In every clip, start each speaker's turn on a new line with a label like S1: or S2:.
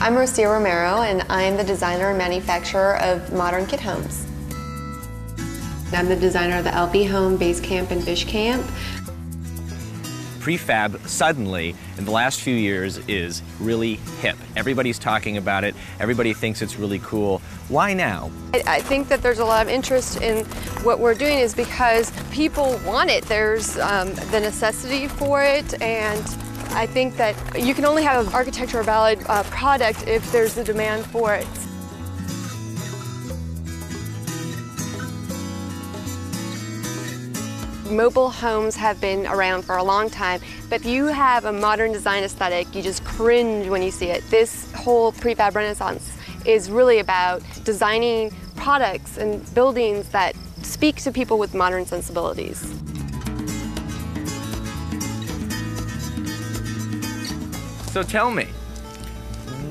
S1: I'm Rocio Romero, and I'm the designer and manufacturer of modern kit homes. I'm the designer of the LV Home, Base Camp, and Fish Camp.
S2: Prefab suddenly, in the last few years, is really hip. Everybody's talking about it. Everybody thinks it's really cool. Why now?
S3: I think that there's a lot of interest in what we're doing is because people want it. There's the necessity for it, and I think that you can only have an architecture valid product if there's a demand for it. Mobile homes have been around for a long time, but if you have a modern design aesthetic, you just cringe when you see it. This whole prefab renaissance is really about designing products and buildings that speak to people with modern sensibilities.
S2: So tell me,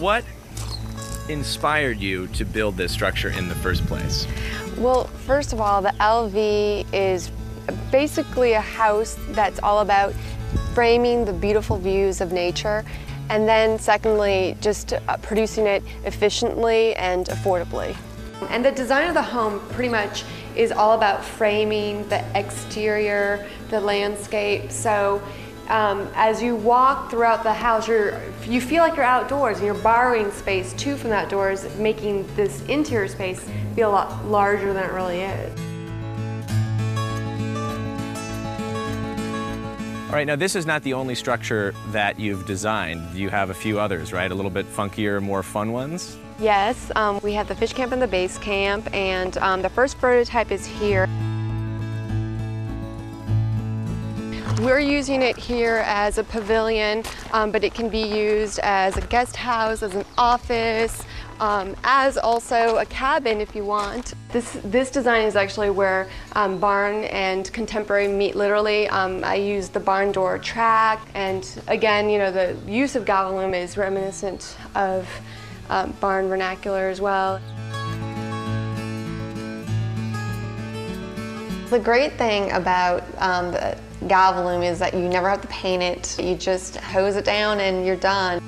S2: what inspired you to build this structure in the first place?
S3: Well, first of all, the LV is basically a house that's all about framing the beautiful views of nature, and then secondly, just producing it efficiently and affordably. And the design of the home pretty much is all about framing the exterior, the landscape. So as you walk throughout the house, you feel like you're outdoors and you're borrowing space too from outdoors, making this interior space feel a lot larger than it really is.
S2: All right, now this is not the only structure that you've designed. You have a few others, right? A little bit funkier, more fun ones?
S3: Yes, we have the Fish Camp and the Base Camp, and the first prototype is here. We're using it here as a pavilion, but it can be used as a guest house, as an office, as also a cabin if you want. This design is actually where barn and contemporary meet literally. I used the barn door track, and again, you know, the use of galvalume is reminiscent of barn vernacular as well.
S1: The great thing about the galvalume is that you never have to paint it. You just hose it down and you're done.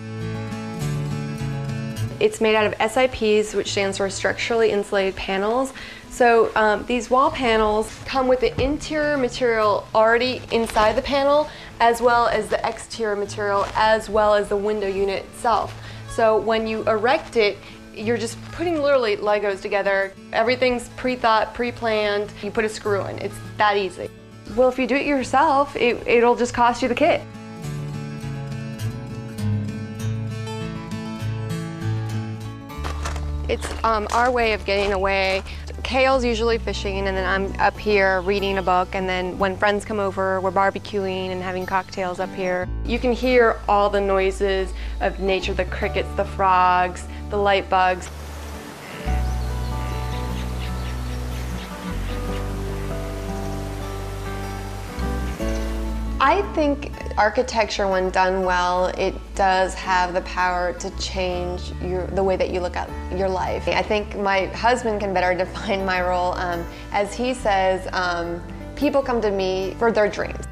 S3: It's made out of SIPs, which stands for structurally insulated panels. So these wall panels come with the interior material already inside the panel, as well as the exterior material, as well as the window unit itself. So when you erect it, you're just putting literally Legos together. Everything's pre-thought, pre-planned. You put a screw in. It's that easy. Well, if you do it yourself, it'll just cost you the kit. It's our way of getting away. Kale's usually fishing, and then I'm up here reading a book, and then when friends come over, we're barbecuing and having cocktails up here. You can hear all the noises of nature, the crickets, the frogs, the light bugs.
S1: I think architecture, when done well, it does have the power to change the way that you look at your life. I think my husband can better define my role. As he says, people come to me for their dreams.